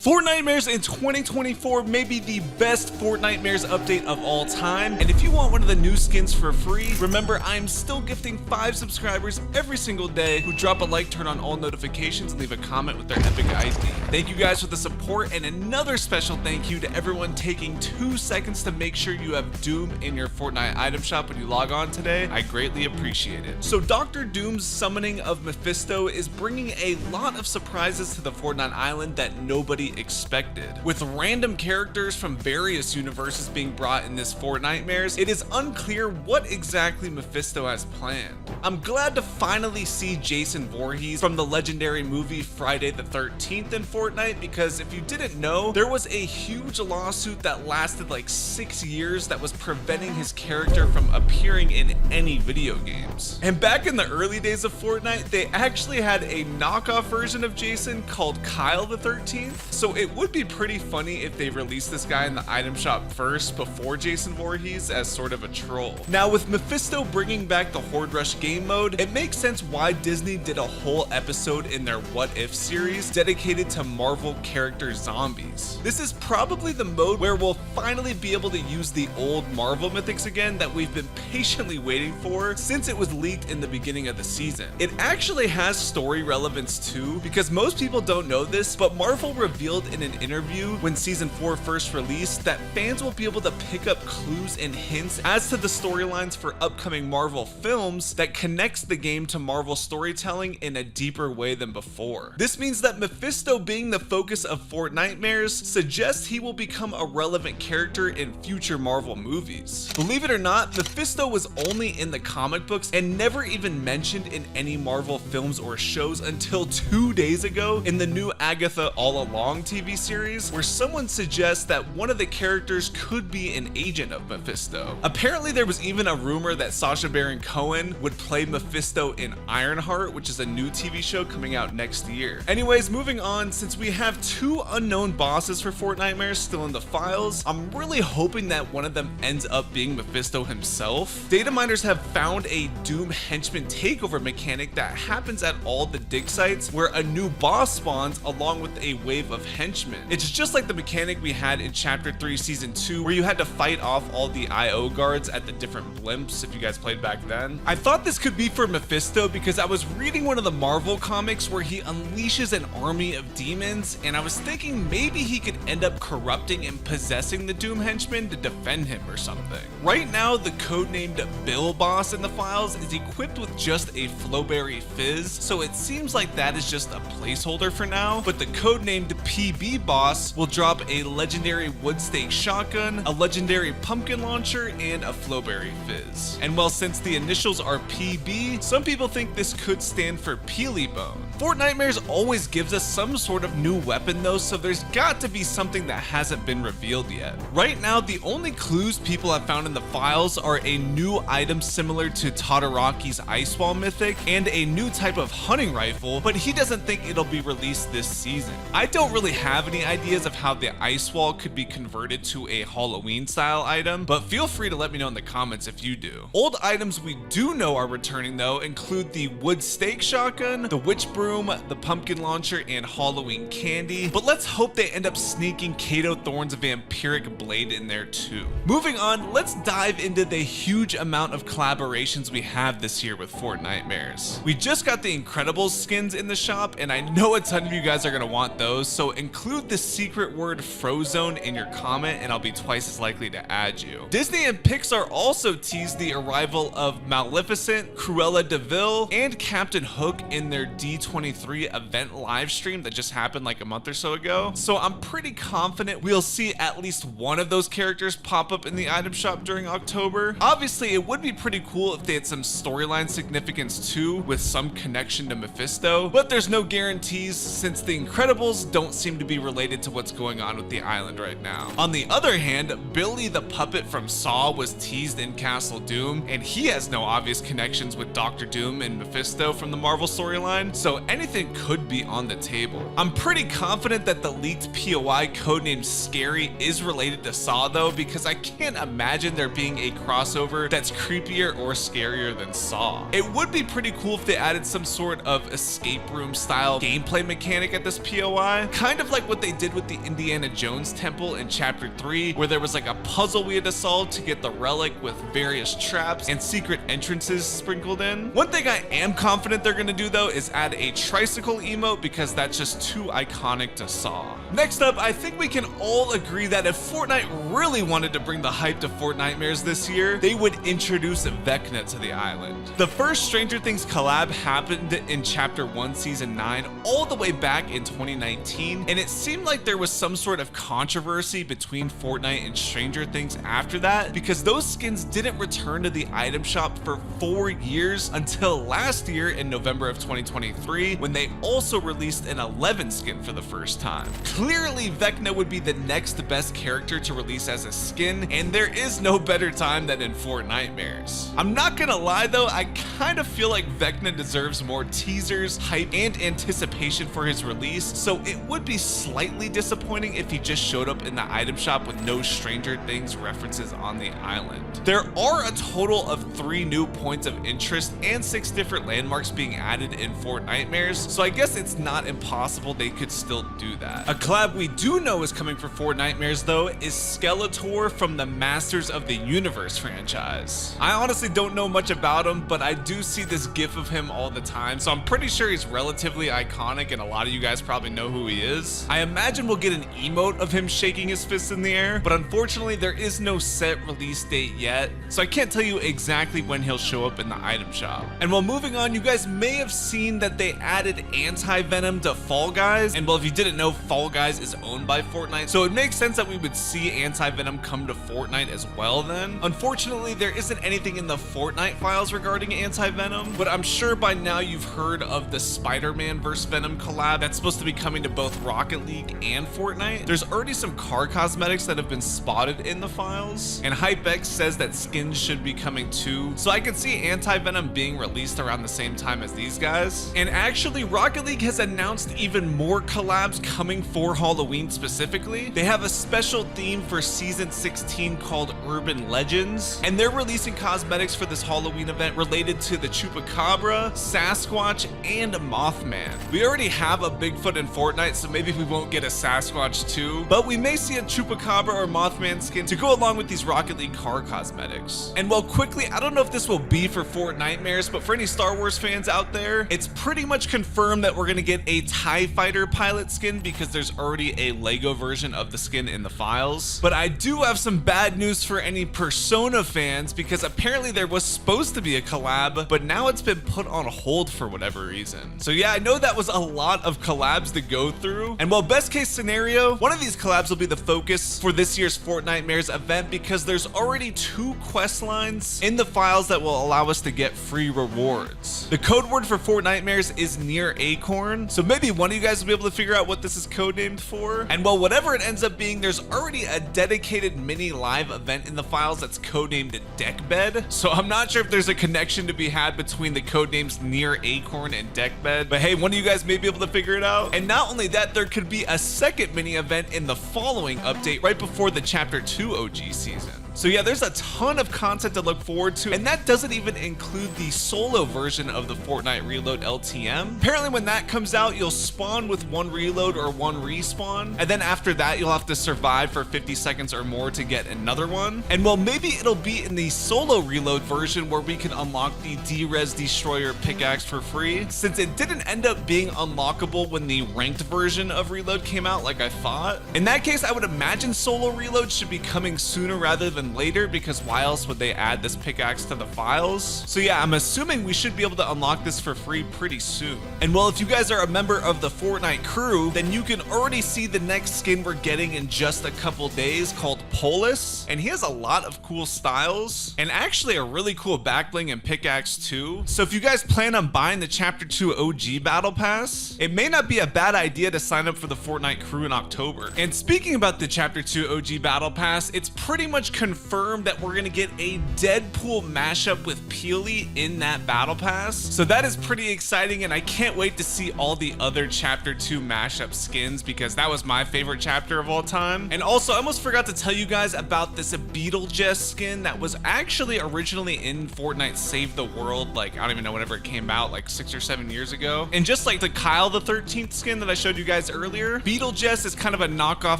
Fortnitemares in 2024 may be the best Fortnitemares update of all time, and if you want one of the new skins for free, remember I am still gifting 5 subscribers every single day who drop a like, turn on all notifications, and leave a comment with their epic ID. Thank you guys for the support, and another special thank you to everyone taking 2 seconds to make sure you have Doom in your Fortnite item shop when you log on today. I greatly appreciate it. So Dr. Doom's summoning of Mephisto is bringing a lot of surprises to the Fortnite island that nobody expected. With random characters from various universes being brought in this Fortnitemares, it is unclear what exactly Mephisto has planned. I'm glad to finally see Jason Voorhees from the legendary movie Friday the 13th in Fortnite, because if you didn't know, there was a huge lawsuit that lasted like 6 years that was preventing his character from appearing in any video games. And back in the early days of Fortnite, they actually had a knockoff version of Jason called Kyle the 13th. So it would be pretty funny if they released this guy in the item shop first before Jason Voorhees as sort of a troll. Now with Mephisto bringing back the Horde Rush game mode, it makes sense why Disney did a whole episode in their What If series dedicated to Marvel character zombies. This is probably the mode where we'll finally be able to use the old Marvel mythics again that we've been patiently waiting for since it was leaked in the beginning of the season. It actually has story relevance too, because most people don't know this, but Marvel revealed in an interview when season 4 first released that fans will be able to pick up clues and hints as to the storylines for upcoming Marvel films that connects the game to Marvel storytelling in a deeper way than before. This means that Mephisto being the focus of Fortnitemares suggests he will become a relevant character in future Marvel movies. Believe it or not, Mephisto was only in the comic books and never even mentioned in any Marvel films or shows until 2 days ago in the new Agatha All Along TV series, where someone suggests that one of the characters could be an agent of Mephisto. Apparently there was even a rumor that Sacha Baron Cohen would play Mephisto in Ironheart, which is a new TV show coming out next year. Anyways, moving on, since we have 2 unknown bosses for Fortnitemares still in the files, I'm really hoping that one of them ends up being Mephisto himself. Data miners have found a Doom henchman takeover mechanic that happens at all the dig sites, where a new boss spawns along with a wave of henchmen. It's just like the mechanic we had in chapter 3 season 2, where you had to fight off all the IO guards at the different blimps if you guys played back then. I thought this could be for Mephisto because I was reading one of the Marvel comics where he unleashes an army of demons, and I was thinking maybe he could end up corrupting and possessing the Doom henchman to defend him or something. Right now, the codenamed Bill boss in the files is equipped with just a Flowberry Fizz, so it seems like that is just a placeholder for now, but the codenamed PB boss will drop a legendary wood stake shotgun, a legendary pumpkin launcher, and a Flowberry Fizz. And well, since the initials are PB, some people think this could stand for Peely Bone. Fortnitemares always gives us some sort of new weapon though, so there's got to be something that hasn't been revealed yet. Right now, the only clues people have found in the files are a new item similar to Todoroki's Ice Wall mythic and a new type of hunting rifle, but he doesn't think it'll be released this season. I don't really have any ideas of how the Ice Wall could be converted to a Halloween style item, but feel free to let me know in the comments if you do. Old items we do know are returning though include the wood stake shotgun, the witch broom, the pumpkin launcher, and Halloween candy, but let's hope they end up sneaking Kato Thorn's vampiric blade in there too. Moving on, let's dive into the huge amount of collaborations we have this year with Fortnitemares. We just got the Incredibles skins in the shop, and I know a ton of you guys are gonna want those, so include the secret word Frozone in your comment and I'll be twice as likely to add you. Disney and Pixar also teased the arrival of Maleficent, Cruella de Vil, and Captain Hook in their D23 event live stream that just happened like a month or so ago, so I'm pretty confident we'll see at least one of those characters pop up in the item shop during October. Obviously, it would be pretty cool if they had some storyline significance too, with some connection to Mephisto, but there's no guarantees since the Incredibles don't seem to be related to what's going on with the island right now. On the other hand, Billy the puppet from Saw was teased in Castle Doom, and he has no obvious connections with Dr. Doom and Mephisto from the Marvel storyline, so anything could be on the table. I'm pretty confident that the leaked POI codenamed Scary is related to Saw though, because I can't imagine there being a crossover that's creepier or scarier than Saw. It would be pretty cool if they added some sort of escape room style gameplay mechanic at this POI, kind kind of like what they did with the Indiana Jones temple in chapter 3, where there was like a puzzle we had to solve to get the relic with various traps and secret entrances sprinkled in. One thing I am confident they're gonna do though is add a tricycle emote, because that's just too iconic to saw. Next up, I think we can all agree that if Fortnite really wanted to bring the hype to Fortnitemares this year, they would introduce Vecna to the island. The first Stranger Things collab happened in chapter 1 season 9 all the way back in 2019, and it seemed like there was some sort of controversy between Fortnite and Stranger Things after that, because those skins didn't return to the item shop for 4 years until last year in November of 2023, when they also released an 11 skin for the first time. Clearly, Vecna would be the next best character to release as a skin, and there is no better time than in Fortnitemares. I'm not gonna lie though, I kind of feel like Vecna deserves more teasers, hype, and anticipation for his release, so it would be slightly disappointing if he just showed up in the item shop with no Stranger Things references on the island. There are a total of 3 new points of interest and 6 different landmarks being added in Fortnitemares, so I guess it's not impossible they could still do that. A collab we do know is coming for Fortnitemares though is Skeletor from the Masters of the Universe franchise. I honestly don't know much about him, but I do see this gif of him all the time, so I'm pretty sure he's relatively iconic and a lot of you guys probably know who he is. I imagine we'll get an emote of him shaking his fist in the air, but unfortunately there is no set release date yet, so I can't tell you exactly when he'll show up in the item shop. And while moving on, you guys may have seen that they added anti-venom to Fall Guys, and well, if you didn't know, Fall Guys is owned by Fortnite, so it makes sense that we would see anti-venom come to Fortnite as well then. Unfortunately, there isn't anything in the Fortnite files regarding anti-venom, but I'm sure by now you've heard of the Spider-Man vs. Venom collab that's supposed to be coming to both Rocket League and Fortnite. There's already some car cosmetics that have been spotted in the files, and HypeX says that skins should be coming too, so I can see anti-venom being released around the same time as these guys. And actually, Rocket League has announced even more collabs coming for Halloween specifically. They have a special theme for season 16 called Urban Legends, and they're releasing cosmetics for this Halloween event related to the Chupacabra, Sasquatch, and Mothman. We already have a Bigfoot in Fortnite, so maybe we won't get a Sasquatch too, but we may see a Chupacabra or Mothman skin to go along with these Rocket League car cosmetics. And well, quickly, I don't know if this will be for Fortnitemares, but for any Star Wars fans out there, it's pretty much confirmed that we're gonna get a TIE Fighter pilot skin, because there's already a Lego version of the skin in the files. But I do have some bad news for any Persona fans, because apparently there was supposed to be a collab, but now it's been put on hold for whatever reason. So yeah, I know that was a lot of collabs to go through, and well, best case scenario, one of these collabs will be the focus for this year's Fortnitemares event, because there's already 2 quest lines in the files that will allow us to get free rewards. The code word for Fortnitemares is near acorn, so maybe one of you guys will be able to figure out what this is codenamed for. And well, whatever it ends up being, there's already a dedicated mini live event in the files that's codenamed Deckbed, so I'm not sure if there's a connection to be had between the codenames near acorn and Deckbed, but hey, one of you guys may be able to figure it out. And not only that, there could be a second mini event in the following update right before the chapter 2 OG season. So yeah, there's a ton of content to look forward to, and that doesn't even include the solo version of the Fortnite Reload LTM. Apparently when that comes out, you'll spawn with 1 reload or 1 respawn, and then after that you'll have to survive for 50 seconds or more to get another one. And well, maybe it'll be in the solo reload version where we can unlock the D-Res Destroyer pickaxe for free, since it didn't end up being unlockable when the ranked version of Reload came out like I thought. In that case, I would imagine solo reload should be coming sooner rather than later, because why else would they add this pickaxe to the files? So yeah, I'm assuming we should be able to unlock this for free pretty soon. And well, if you guys are a member of the Fortnite crew, then you can already see the next skin we're getting in just a couple days, called Polus, and he has a lot of cool styles and actually a really cool backbling and pickaxe too. So if you guys plan on buying the chapter 2 OG battle pass, it may not be a bad idea to sign up for the Fortnite crew in October. And speaking about the chapter 2 OG battle pass, it's pretty much confirmed confirmed that we're gonna get a Deadpool mashup with Peely in that battle pass. So that is pretty exciting, and I can't wait to see all the other chapter 2 mashup skins because that was my favorite chapter of all time. And also, I almost forgot to tell you guys about this Beetlejuice skin that was actually originally in Fortnite Save the World, like I don't even know whenever it came out, like 6 or 7 years ago. And just like the Kyle the 13th skin that I showed you guys earlier, Beetlejuice is kind of a knockoff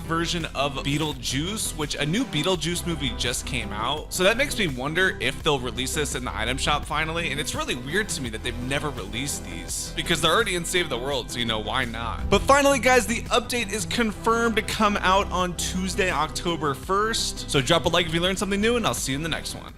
version of Beetlejuice, which a new Beetlejuice movie just came out. So that makes me wonder if they'll release this in the item shop finally. And it's really weird to me that they've never released these because they're already in Save the World, so you know, why not? But finally, guys, the update is confirmed to come out on Tuesday, October 1st. So drop a like if you learned something new, and I'll see you in the next one.